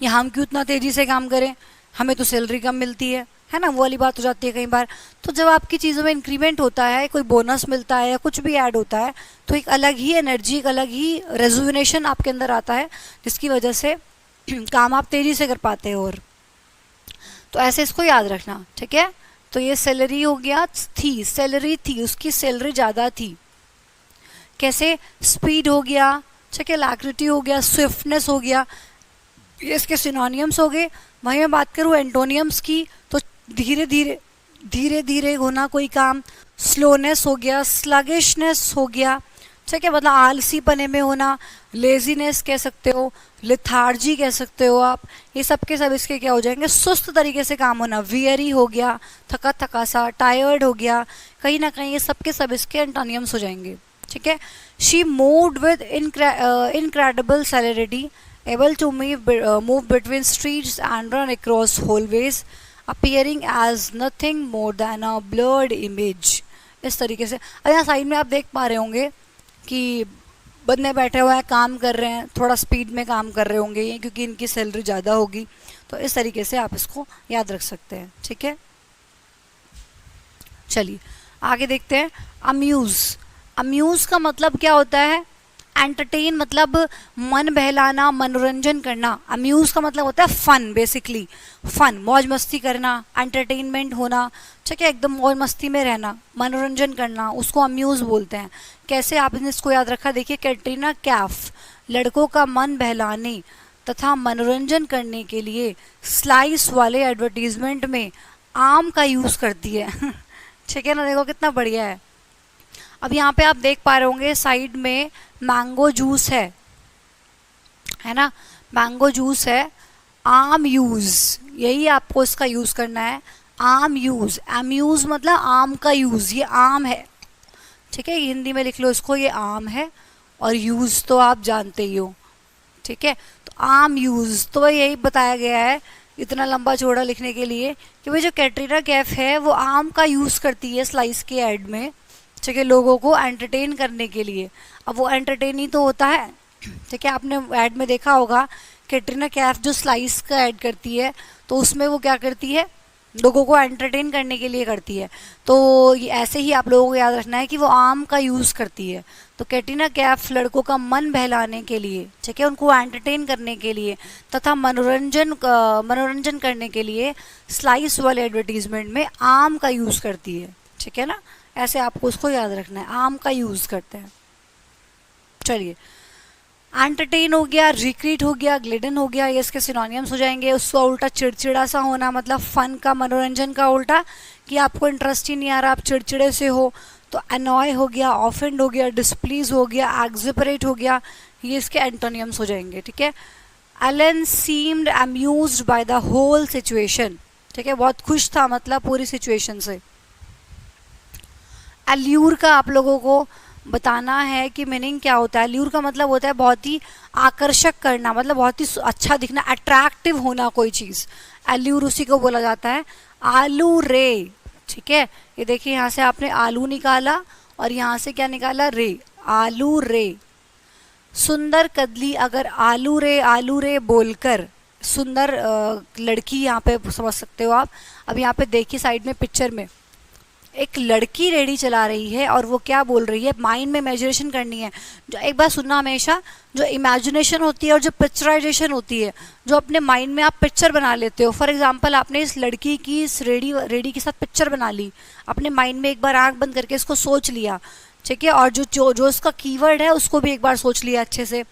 या हम क्यों इतना तेज़ी से काम करें, हमें तो सैलरी कम मिलती है ना, वो वाली बात हो जाती है कई बार। तो जब आपकी चीज़ों में इंक्रीमेंट होता है, कोई बोनस मिलता है या कुछ भी ऐड होता है, तो एक अलग ही एनर्जी, एक अलग ही रेजुविनेशन आपके अंदर आता है, जिसकी वजह से काम आप तेज़ी से कर पाते हो। और तो ऐसे इसको याद रखना, ठीक है। तो ये सैलरी हो गया, थी, सैलरी थी, उसकी सैलरी ज़्यादा थी। कैसे, स्पीड हो गया, ठीक है, लैक्रिटी हो गया, स्विफ्टनेस हो गया, ये इसके सिनोनियम्स हो गए। वहीं मैं बात करूँ एंटोनियम्स की तो धीरे धीरे, धीरे धीरे होना कोई काम, स्लोनेस हो गया, स्लगिशनेस हो गया, ठीक है, मतलब आलसी पने में होना, लेजीनेस कह सकते हो, लिथार्जी कह सकते हो आप, ये सब के सब इसके क्या हो जाएंगे, सुस्त तरीके से काम होना, वियरी हो गया, थका थका सा, टायर्ड हो गया, कहीं ना कहीं ये सब के सब इसके एंटोनियम्स हो जाएंगे, ठीक है। She moved with incredible celerity, able to move between streets and run across hallways, appearing as nothing more than a blurred image। इस तरीके से। अब यहाँ साइड में आप देख पा रहे होंगे कि बंदे बैठे हुए हैं, काम कर रहे हैं, थोड़ा स्पीड में काम कर रहे होंगे ये, क्योंकि इनकी सैलरी ज़्यादा होगी। तो इस तरीके से आप इसको याद रख सकते हैं, ठीक है। चलिए आगे देखते हैं, अम्यूज़। अम्यूज़ का मतलब क्या होता है, एंटरटेन मतलब मन बहलाना, मनोरंजन करना। अम्यूज़ का मतलब होता है फन, बेसिकली फन, मौज मस्ती करना, एंटरटेनमेंट होना, ठीक है, एकदम मौज मस्ती में रहना, मनोरंजन करना, उसको अम्यूज़ बोलते हैं। कैसे आपने इसको याद रखा, देखिए कैटरीना कैफ लड़कों का मन बहलाने तथा मनोरंजन करने के लिए स्लाइस वाले एडवर्टीजमेंट में आम का यूज़ करती है। ठीक है ना, देखो कितना बढ़िया है। अब यहाँ पे आप देख पा रहे होंगे साइड में मैंगो जूस है ना, मैंगो जूस है, आम यूज़, यही आपको इसका यूज करना है। आम यूज, अम्यूज मतलब आम का यूज, ये आम है, ठीक है, हिंदी में लिख लो इसको, ये आम है, और यूज तो आप जानते ही हो, ठीक है। तो आम यूज, तो यही बताया गया है इतना लंबा चौड़ा लिखने के लिए कि भाई जो कैटरीना कैफ है वो आम का यूज करती है स्लाइस के ऐड में, ठीक है, लोगों को एंटरटेन करने के लिए। अब वो एंटरटेन ही तो होता है, ठीक है। आपने ऐड में देखा होगा कैटरीना कैफ जो स्लाइस का ऐड करती है तो उसमें वो क्या करती है, लोगों को एंटरटेन करने के लिए करती है। तो ये ऐसे ही आप लोगों को याद रखना है कि वो आम का यूज़ करती है। तो कैटरीना कैफ लड़कों का मन बहलाने के लिए, ठीक है, उनको एंटरटेन करने के लिए तथा मनोरंजन करने के लिए स्लाइस वाले एडवर्टीजमेंट में आम का यूज़ करती है, ठीक है ना। ऐसे आपको उसको याद रखना है, आम का यूज़ करते हैं। चलिए, एंटरटेन हो गया, रिक्रीट हो गया, ग्लिडन हो गया, ये इसके सिनोनियम्स हो जाएंगे। उसका उल्टा चिड़चिड़ा सा होना, मतलब फन का, मनोरंजन का उल्टा कि आपको इंटरेस्ट ही नहीं आ रहा, आप चिड़चिड़े से हो, तो अनॉय हो गया, ऑफेंड हो गया, डिस्प्लीज हो गया, एक्सुपरेट हो गया, ये इसके एंटोनियम्स हो जाएंगे, ठीक है। Alan seemed amused by the whole situation, ठीक है, बहुत खुश था मतलब पूरी सिचुएशन से। अल्यूर का आप लोगों को बताना है कि मीनिंग क्या होता है। अल्यूर का मतलब होता है बहुत ही आकर्षक करना, मतलब बहुत ही अच्छा दिखना, अट्रैक्टिव होना कोई चीज़, अल्यूर उसी को बोला जाता है। आलू रे, ठीक है, ये देखिए यहाँ से आपने आलू निकाला और यहाँ से क्या निकाला, रे, आलू रे। सुंदर कदली, अगर आलू रे बोलकर, सुंदर लड़की यहाँ पे समझ सकते हो आप। अब यहाँ पे देखिए साइड में पिक्चर में एक लड़की रेडी चला रही है और वो क्या बोल रही है, माइंड में इमेजिनेशन करनी है। जो एक बात सुनना हमेशा, जो इमेजिनेशन होती है और जो पिक्चराइजेशन होती है, जो अपने माइंड में आप पिक्चर बना लेते हो। फॉर एग्जांपल आपने इस लड़की की इस रेडी के साथ पिक्चर बना ली अपने माइंड में, एक बार आंख बंद करके इसको सोच लिया, ठीक है, और जो उसका कीवर्ड है उसको भी एक बार सोच लिया अच्छे से,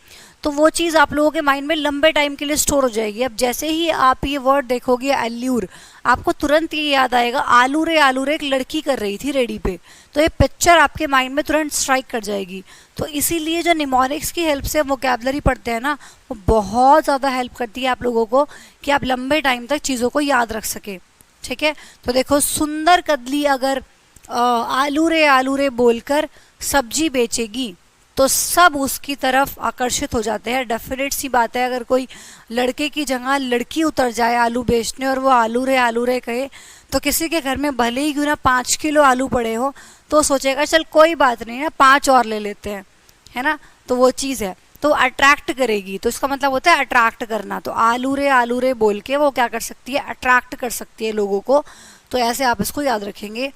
तो वो चीज़ आप लोगों के माइंड में लंबे टाइम के लिए स्टोर हो जाएगी। अब जैसे ही आप ये वर्ड देखोगे अल्यूर, आपको तुरंत ये याद आएगा, आलू रे एक लड़की कर रही थी रेडी पे, तो ये पिक्चर आपके माइंड में तुरंत स्ट्राइक कर जाएगी। तो इसीलिए जो निमोनिक्स की हेल्प से वोकैबुलरी पढ़ते हैं ना, वो बहुत ज़्यादा हेल्प करती है आप लोगों को कि आप लंबे टाइम तक चीज़ों को याद रख सके, ठीक है। तो देखो, सुंदर कदली अगर आलू रे बोलकर सब्जी बेचेगी तो सब उसकी तरफ आकर्षित हो जाते हैं। डेफिनेट सी बात है, अगर कोई लड़के की जगह लड़की उतर जाए आलू बेचने और वो आलू रे कहे, तो किसी के घर में भले ही क्यों ना 5 किलो आलू पड़े हो तो सोचेगा चल कोई बात नहीं है, 5 और ले लेते हैं, है ना। तो वो चीज़ है, तो अट्रैक्ट करेगी, तो इसका मतलब होता है अट्रैक्ट करना। तो आलू रे बोल के वो क्या कर सकती है, अट्रैक्ट कर सकती है लोगों को। तो ऐसे आप इसको याद रखेंगे।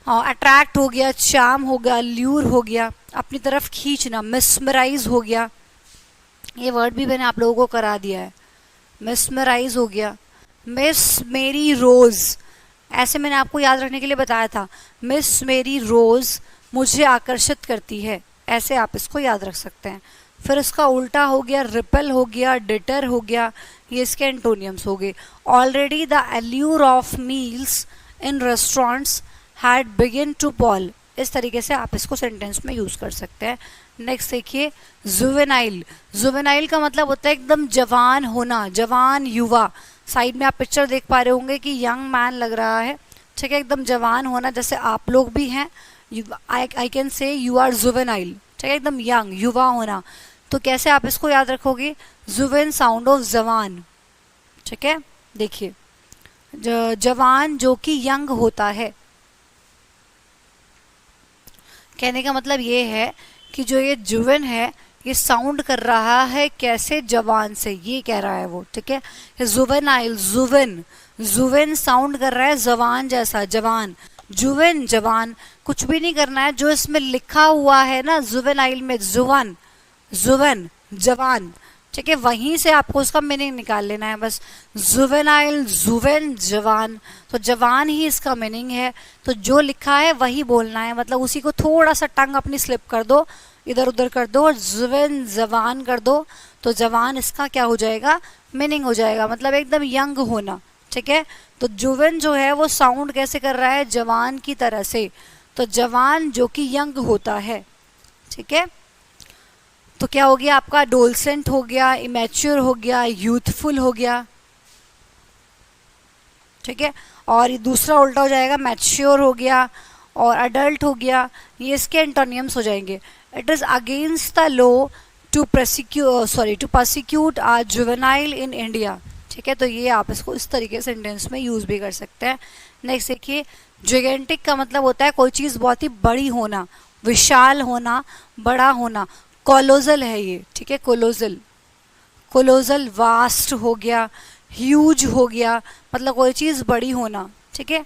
हाँ, अट्रैक्ट हो गया, चार्म हो गया, ल्यूर हो गया, अपनी तरफ खींचना, मिसमराइज हो गया, ये वर्ड भी मैंने आप लोगों को करा दिया है, मिसमराइज हो गया। मिस मेरी रोज़, ऐसे मैंने आपको याद रखने के लिए बताया था, मिस मेरी रोज़ मुझे आकर्षित करती है, ऐसे आप इसको याद रख सकते हैं। फिर इसका उल्टा हो गया, रिपेल हो गया, डिटर हो गया, ये इसके एंटोनियम्स हो गए। Already the allure of meals in restaurants had begin to pall, इस तरीके से आप इसको सेंटेंस में यूज कर सकते हैं। नेक्स्ट देखिए, जुवेनाइल। जुवेनाइल का मतलब होता है एकदम जवान होना, जवान युवा। साइड में आप पिक्चर देख पा रहे होंगे कि यंग मैन लग रहा है, ठीक है, एकदम जवान होना, जैसे आप लोग भी हैं। I can say you are juvenile, ठीक है, एकदम यंग, युवा होना। तो कैसे आप इसको याद रखोगे, जुवेन साउंड ऑफ जवान, ठीक है। देखिए, जवान जो कि यंग होता है, कहने का मतलब ये है कि जो ये जुवेन है ये साउंड कर रहा है कैसे, जवान से, ये कह रहा है वो, ठीक है। जुवेनाइल, जुवेन साउंड कर रहा है जवान जैसा, जवान, जुवेन जवान, कुछ भी नहीं करना है, जो इसमें लिखा हुआ है ना जुवेनाइल में, जुवन जवान, ठीक है, वहीं से आपको उसका मीनिंग निकाल लेना है बस। जुवेनाइल, जुवेन जवान, तो जवान ही इसका मीनिंग है, तो जो लिखा है वही बोलना है, मतलब उसी को थोड़ा सा टंग अपनी स्लिप कर दो, इधर उधर कर दो और जुवेन जवान कर दो, तो जवान इसका क्या हो जाएगा, मीनिंग हो जाएगा, मतलब एकदम यंग होना, ठीक है। तो जुवेन जो है वो साउंड कैसे कर रहा है, जवान की तरह से, तो जवान जो कि यंग होता है, ठीक है। तो क्या हो गया आपका, डोलसेंट हो गया, इमेच्योर हो गया, यूथफुल हो गया, ठीक है। और ये दूसरा उल्टा हो जाएगा मैच्योर हो गया और अडल्ट हो गया, ये इसके एंटोनियम्स हो जाएंगे। It is against the law to prosecute a juvenile in India, ठीक है। तो ये आप इसको इस तरीके से सेंटेंस में यूज़ भी कर सकते हैं। नेक्स्ट देखिए, जिगेंटिक का मतलब होता है कोई चीज़ बहुत ही बड़ी होना, विशाल होना, बड़ा होना। कोलोजल है ये, ठीक है, कोलोजल। कोलोजल वास्ट हो गया, ह्यूज हो गया, मतलब कोई चीज़ बड़ी होना, ठीक है।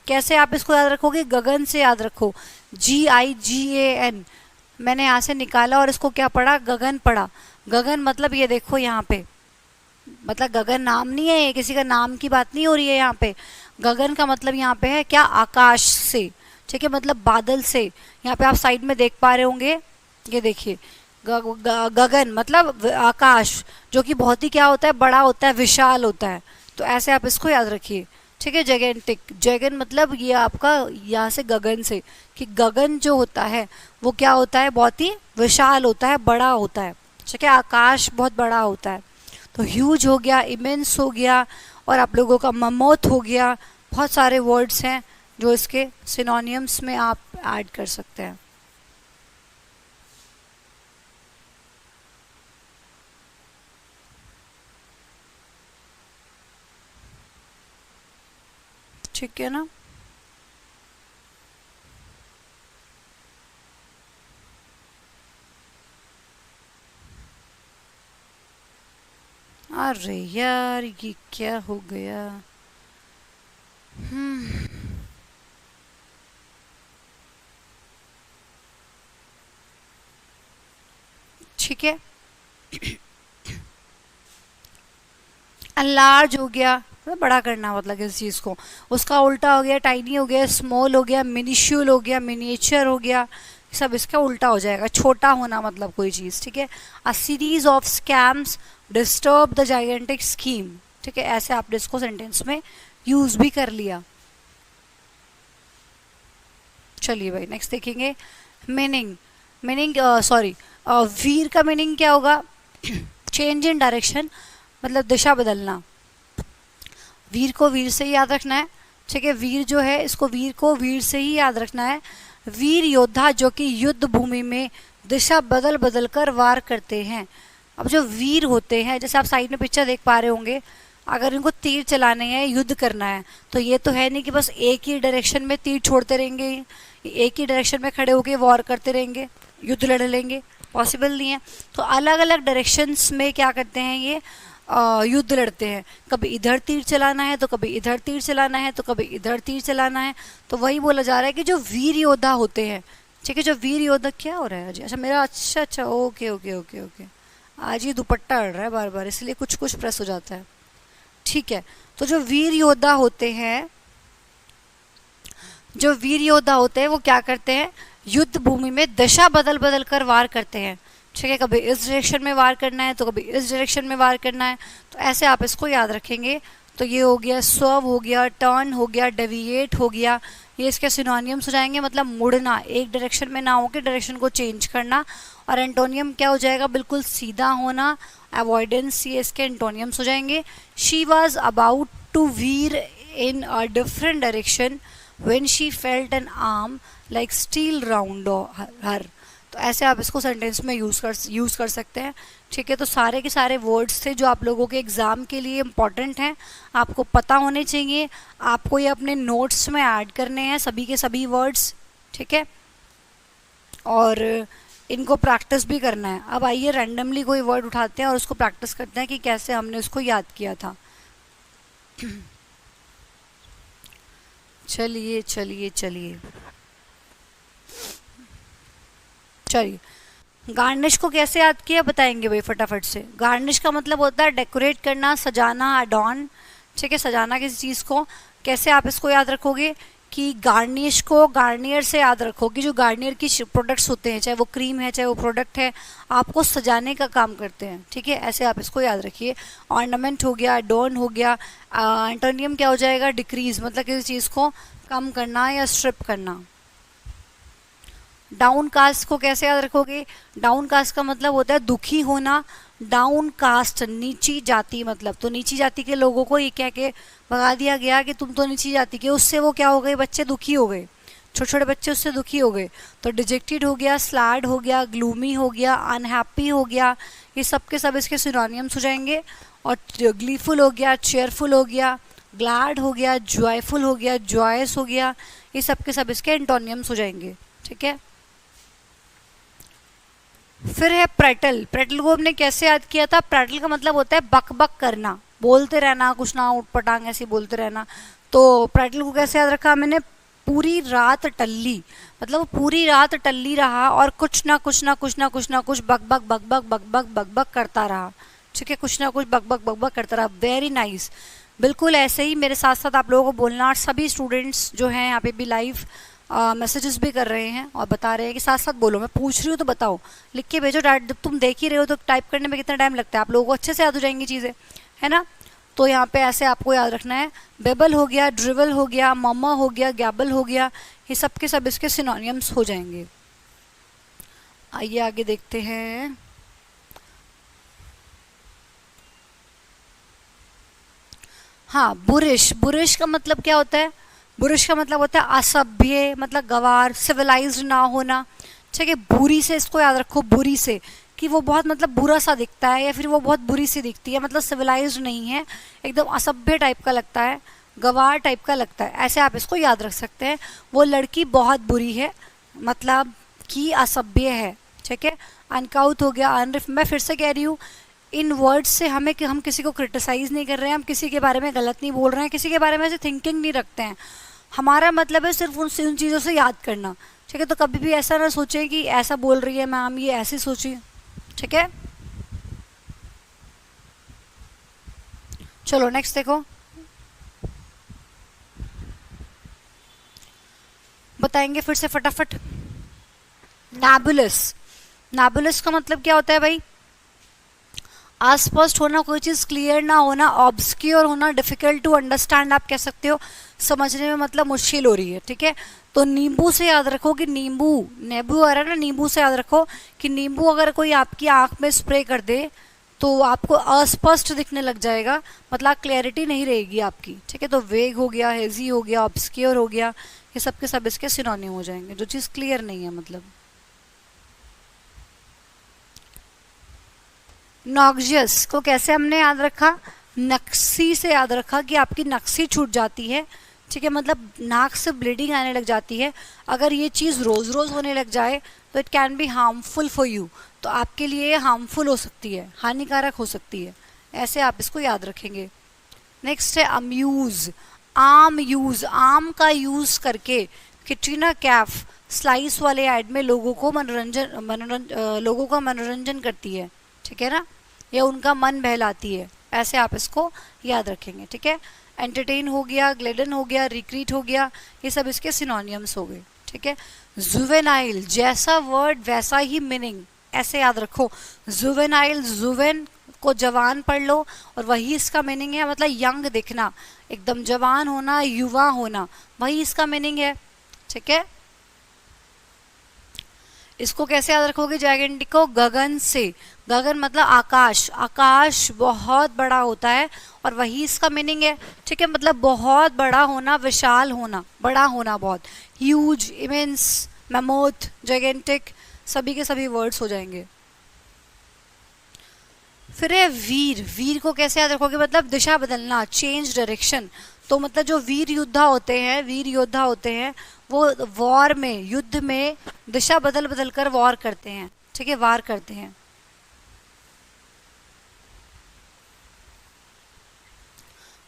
कैसे आप इसको याद रखोगे? गगन से याद रखो, GIGAN। मैंने यहाँ से निकाला और इसको क्या पढ़ा? गगन पढ़ा। गगन मतलब ये देखो यहाँ पे, मतलब गगन नाम नहीं है, ये किसी का नाम की बात नहीं हो रही है यहाँ पे। गगन का मतलब यहाँ पे है क्या? आकाश से, ठीक है, मतलब बादल से। यहाँ पे आप साइड में देख पा रहे होंगे, ये देखिए गगन मतलब आकाश, जो कि बहुत ही क्या होता है? बड़ा होता है, विशाल होता है। तो ऐसे आप इसको याद रखिए, ठीक है। जैगेंटिक, जैगन मतलब ये आपका यहाँ से गगन से, कि गगन जो होता है वो क्या होता है? बहुत ही विशाल होता है, बड़ा होता है, ठीक है। आकाश बहुत बड़ा होता है। तो ह्यूज हो गया, इमेंस हो गया, और आप लोगों का ममोथ हो गया। बहुत सारे वर्ड्स हैं जो इसके सिनोनियम्स में आप ऐड कर सकते हैं। ठीक है ना? अरे यार ये क्या हो गया? हम्म ठीक है। लार्ज हो गया, मतलब बड़ा करना, मतलब किसी चीज़ को। उसका उल्टा हो गया टाइनी हो गया, स्मॉल हो गया, मिनिश्यूल हो गया, मिनिएचर हो गया। सब इसका उल्टा हो जाएगा, छोटा होना मतलब कोई चीज़, ठीक है। A series of scams disturb the gigantic scheme, ठीक है। ऐसे आपने इसको सेंटेंस में यूज भी कर लिया। चलिए भाई नेक्स्ट देखेंगे। मीनिंग, सॉरी, वीर का मीनिंग क्या होगा? चेंज इन डायरेक्शन, मतलब दिशा बदलना। वीर को वीर से ही याद रखना है, ठीक है। वीर जो है, इसको वीर को वीर से ही याद रखना है। वीर योद्धा जो कि युद्ध भूमि में दिशा बदल बदल कर वार करते हैं। अब जो वीर होते हैं, जैसे आप साइड में पिक्चर देख पा रहे होंगे, अगर इनको तीर चलाने हैं, युद्ध करना है, तो ये तो है नहीं कि बस एक ही डायरेक्शन में तीर छोड़ते रहेंगे, एक ही डायरेक्शन में खड़े होकर वॉर करते रहेंगे, युद्ध लड़ लेंगे, पॉसिबल नहीं है। तो अलग अलग डायरेक्शंस में क्या करते हैं ये? युद्ध लड़ते हैं। कभी इधर तीर चलाना है तो कभी इधर तीर चलाना है तो कभी इधर तीर चलाना है। तो वही बोला जा रहा है कि जो वीर योद्धा होते हैं, ठीक है, जो वीर योद्धा, क्या हो रहा है आज? अच्छा मेरा, अच्छा ओके ओके ओके ओके, आज ये दुपट्टा अड़ रहा है बार बार, इसलिए कुछ कुछ प्रेस हो जाता है, ठीक है। तो जो वीर योद्धा होते हैं, जो वीर योद्धा होते हैं वो क्या करते हैं? युद्ध भूमि में दिशा बदल बदल कर वार करते हैं, ठीक है। कभी इस डायरेक्शन में वार करना है तो कभी इस डायरेक्शन में वार करना है। तो ऐसे आप इसको याद रखेंगे। तो ये हो गया स्वर्व हो गया, टर्न हो गया, डेविएट हो गया, ये इसके सिनोनियम्स हो जाएंगे। मतलब मुड़ना, एक डायरेक्शन में ना होकर डायरेक्शन को चेंज करना। और एंटोनियम क्या हो जाएगा? बिल्कुल सीधा होना, अवॉइडेंस, ये इसके एंटोनियम्स हो जाएंगे। She was about to veer in a different direction when she felt an arm like steel round her. तो ऐसे आप इसको सेंटेंस में यूज़ कर सकते हैं, ठीक है। तो सारे के सारे वर्ड्स थे जो आप लोगों के एग्ज़ाम के लिए इम्पॉर्टेंट हैं, आपको पता होने चाहिए। आपको ये अपने नोट्स में ऐड करने हैं सभी के सभी वर्ड्स, ठीक है। और इनको प्रैक्टिस भी करना है। अब आइए रैंडमली कोई वर्ड उठाते हैं और उसको प्रैक्टिस करते हैं कि कैसे हमने उसको याद किया था। चलिए चलिए चलिए चलिए, गार्निश को कैसे याद किया बताएंगे भाई फटाफट से। गार्निश का मतलब होता है डेकोरेट करना, सजाना, अडॉर्न, ठीक है, सजाना किसी चीज़ को। कैसे आप इसको याद रखोगे? कि गार्निश को गार्नियर से याद रखो, कि जो गार्नियर की प्रोडक्ट्स होते हैं, चाहे वो क्रीम है चाहे वो प्रोडक्ट है, आपको सजाने का काम करते हैं, ठीक है। ऐसे आप इसको याद रखिए। ऑर्नामेंट हो गया, अडॉर्न हो गया। एंटोनियम क्या हो जाएगा? डिक्रीज, मतलब किसी चीज़ को कम करना या स्ट्रिप करना। डाउन कास्ट को कैसे याद रखोगे? डाउन कास्ट का मतलब होता है दुखी होना, डाउन कास्ट, नीची जाति मतलब, तो नीची जाति के लोगों को ये कह के भगा दिया गया कि तुम तो नीची जाति के, उससे वो क्या हो गए, बच्चे दुखी हो गए, छोटे छोटे बच्चे उससे दुखी हो गए। तो डिजेक्टेड हो गया, सैड हो गया, ग्लूमी हो गया, अनहैप्पी हो गया, ये सब के सब इसके सिनोनिम्स हो जाएंगे। और ग्लीफुल हो गया, चेयरफुल हो गया, ग्लैड हो गया, जॉयफुल हो गया, जॉयस हो गया, ये सब के सब इसके एंटोनियम्स हो जाएंगे। ठीक है, फिर है प्रैटल। प्रैटल को हमने कैसे याद किया था? प्रैटल का मतलब होता है बक बक करना, बोलते रहना, कुछ ना उठपटांग ऐसे बोलते रहना। तो प्रैटल को कैसे याद रखा मैंने? पूरी रात टल्ली, मतलब वो पूरी रात टल्ली रहा और कुछ ना कुछ ना कुछ ना कुछ ना कुछ बक बक बक बक बक बक बक बक करता रहा। ठीक है, कुछ ना कुछ बक बक बक बक करता रहा। वेरी नाइस, बिल्कुल ऐसे ही मेरे साथ साथ आप लोगों को बोलना। और सभी स्टूडेंट्स जो हैं यहाँ पे भी लाइव मैसेजेस भी कर रहे हैं और बता रहे हैं कि साथ साथ बोलो, मैं पूछ रही हूँ तो बताओ, लिख के भेजो। जब तुम देख ही रहे हो तो टाइप करने में कितना टाइम लगता है, आप लोगों को अच्छे से याद हो जाएंगी चीज़ें, है ना। तो यहाँ पे ऐसे आपको याद रखना है। बेबल हो गया, ड्रिवल हो गया, ममा हो गया, गैबल हो गया, ये सब के सब इसके सिनोनिम्स हो जाएंगे। आइए आगे देखते हैं। हाँ, बुरिश। बुरिश का मतलब क्या होता है? बुरिश का मतलब होता है असभ्य, मतलब गवार, सिविलाइज्ड ना होना। ठीक है, बुरी से इसको याद रखो, बुरी से कि वो बहुत मतलब बुरा सा दिखता है या फिर वो बहुत बुरी सी दिखती है, मतलब सिविलाइज्ड नहीं है, एकदम असभ्य टाइप का लगता है, गवार टाइप का लगता है, ऐसे आप इसको याद रख सकते हैं। वो लड़की बहुत बुरी है, मतलब कि असभ्य है। ठीक है, अनकाउथ हो गया, अनरिफ। मैं फिर से कह रही हूँ, इन वर्ड्स से हमें कि हम किसी को क्रिटिसाइज नहीं कर रहे हैं, हम किसी के बारे में गलत नहीं बोल रहे हैं, किसी के बारे में ऐसे थिंकिंग नहीं रखते हैं। हमारा मतलब है सिर्फ उन चीज़ों से याद करना। ठीक है, तो कभी भी ऐसा ना सोचें कि ऐसा बोल रही है मैम, ये ऐसी सोची। ठीक है, चलो नेक्स्ट देखो, बताएंगे फिर से फटाफट। नेबुलस। नेबुलस का मतलब क्या होता है भाई? अस्पष्ट होना, कोई चीज़ क्लियर ना होना, ऑब्सक्योर होना, डिफिकल्ट टू अंडरस्टैंड आप कह सकते हो, समझने में मतलब मुश्किल हो रही है। ठीक है, तो नींबू से याद रखो कि नींबू, नेबू आ रहा है ना, नींबू से याद रखो कि नींबू अगर कोई आपकी आंख में स्प्रे कर दे तो आपको अस्पष्ट दिखने लग जाएगा, मतलब क्लैरिटी नहीं रहेगी आपकी। ठीक है, तो वेग हो गया, हेजी हो गया, ऑब्सक्योर हो गया, ये सब के सब इसके सिनोनिम हो जाएंगे, जो चीज़ क्लियर नहीं है मतलब। नॉक्सियस को कैसे हमने याद रखा? नक्सी से याद रखा कि आपकी नक्सी छूट जाती है। ठीक है, मतलब नाक से ब्लीडिंग आने लग जाती है। अगर ये चीज़ रोज़ रोज़ होने लग जाए तो it can be harmful for you, तो आपके लिए हार्मफुल हो सकती है, हानिकारक हो सकती है, ऐसे आप इसको याद रखेंगे। नेक्स्ट है अम्यूज़। आम यूज़, आम का यूज़ करके कैटरीना कैफ स्लाइस वाले ऐड में लोगों को लोगों का मनोरंजन करती है। ठीक है ना, या उनका मन बहलाती है, ऐसे आप इसको याद रखेंगे। ठीक है, एंटरटेन हो गया, ग्लेडन हो गया, रिक्रीट हो गया, ये सब इसके सिनोनियम्स हो गए। ठीक है, जुवेनाइल, जैसा वर्ड वैसा ही मीनिंग, ऐसे याद रखो। जुवेनाइल, जुवेन को जवान पढ़ लो और वही इसका मीनिंग है, मतलब यंग दिखना, एकदम जवान होना, युवा होना, वही इसका मीनिंग है। ठीक है, इसको कैसे याद रखोगे? जायगेंटिको, गगन से। गगन मतलब आकाश, आकाश बहुत बड़ा होता है और वही इसका मीनिंग है। ठीक है, मतलब बहुत बड़ा होना, विशाल होना, बड़ा होना बहुत। ह्यूज, इमेंस, मैमोथ, जायगेंटिक, सभी के सभी वर्ड्स हो जाएंगे। फिर है वीर। वीर को कैसे याद रखोगे? मतलब दिशा बदलना, चेंज डायरेक्शन। तो मतलब जो वीर योद्धा होते हैं, वीर योद्धा होते हैं, वो वॉर में, युद्ध में दिशा बदल बदल कर वॉर करते हैं। ठीक है, वार करते हैं।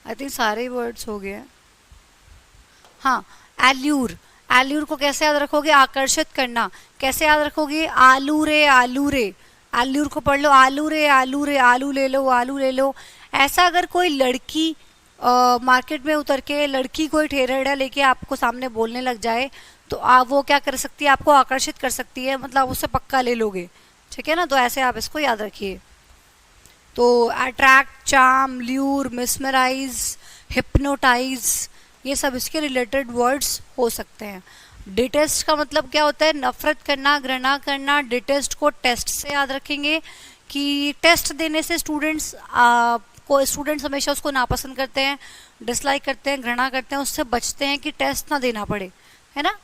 आई थिंक सारे वर्ड्स हो गए। हाँ, एल्यूर। एल्यूर को कैसे याद रखोगे? आकर्षित करना। कैसे याद रखोगे? आलू रे, आलू रे। एल्यूर को पढ़ लो, आलू रे, आलू रे, आलू ले लो, आलू ले लो। ऐसा अगर कोई लड़की मार्केट में उतर के, लड़की कोई ठेरेड़ा लेके आपको सामने बोलने लग जाए तो आप वो क्या कर सकती है? आपको आकर्षित कर सकती है, मतलब उससे पक्का ले लोगे। ठीक है ना, तो ऐसे आप इसको याद रखिए। तो attract, charm, lure, mesmerise, hypnotise, ये सब इसके रिलेटेड वर्ड्स हो सकते हैं। डिटेस्ट का मतलब क्या होता है? नफरत करना, घृणा करना। डिटेस्ट को टेस्ट से याद रखेंगे कि टेस्ट देने से स्टूडेंट्स हमेशा उसको नापसंद करते हैं, डिसलाइक करते हैं, घृणा करते हैं, उससे बचते हैं कि टेस्ट ना देना पड़े, है ना।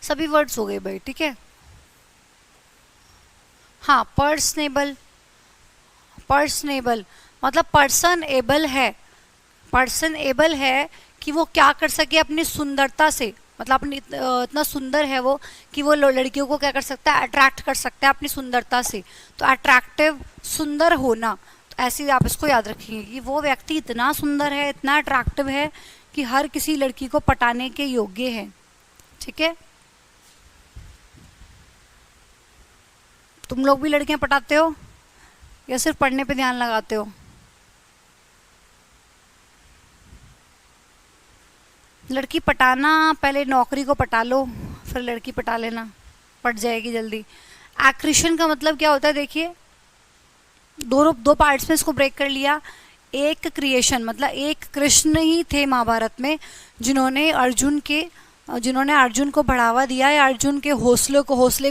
सभी वर्ड्स हो गए भाई, ठीक है। हाँ, पर्सनेबल, पर्सनेबल मतलब पर्सन एबल है, पर्सन एबल है कि वो क्या कर सके अपनी सुंदरता से, मतलब अपनी इतना सुंदर है वो कि वो लड़कियों को क्या कर सकता है, अट्रैक्ट कर सकता है अपनी सुंदरता से। तो अट्रैक्टिव, सुंदर होना, तो ऐसे आप इसको याद रखिए कि वो व्यक्ति इतना सुंदर है, इतना अट्रैक्टिव है कि हर किसी लड़की को पटाने के योग्य है, ठीक है। तुम लोग भी लड़कियां पटाते हो या सिर्फ पढ़ने पे ध्यान लगाते हो? लड़की पटाना, पहले नौकरी को पटा लो फिर लड़की पटा लेना, पट जाएगी जल्दी। एक्रिशन का मतलब क्या होता है, देखिए दो पार्ट्स में इसको ब्रेक कर लिया। एक क्रिएशन मतलब एक कृष्ण ही थे महाभारत में जिन्होंने अर्जुन को बढ़ावा दिया या अर्जुन के हौसले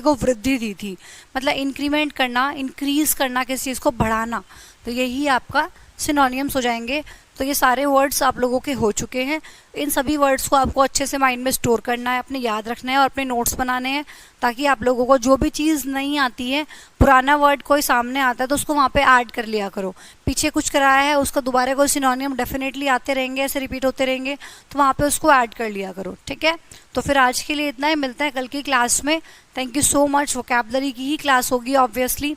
को वृद्धि दी थी, मतलब इंक्रीमेंट करना, इंक्रीज करना, किसी चीज़ को बढ़ाना। तो यही आपका सिनोनियम्स हो जाएंगे। तो ये सारे वर्ड्स आप लोगों के हो चुके हैं। इन सभी वर्ड्स को आपको अच्छे से माइंड में स्टोर करना है, अपने याद रखना है और अपने नोट्स बनाने हैं, ताकि आप लोगों को जो भी चीज़ नहीं आती है, पुराना वर्ड कोई सामने आता है तो उसको वहाँ पे ऐड कर लिया करो। पीछे कुछ कराया है उसका दोबारा कोई सिनोनियम डेफिनेटली आते रहेंगे, ऐसे रिपीट होते रहेंगे, तो वहाँ पे उसको ऐड कर लिया करो, ठीक है। तो फिर आज के लिए इतना ही, मिलता है कल की क्लास में। Thank you so much. Vocabulary की ही क्लास होगी ऑब्वियसली,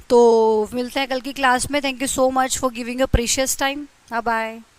तो मिलते हैं कल की क्लास में। Thank you so much for giving a precious time. Bye bye.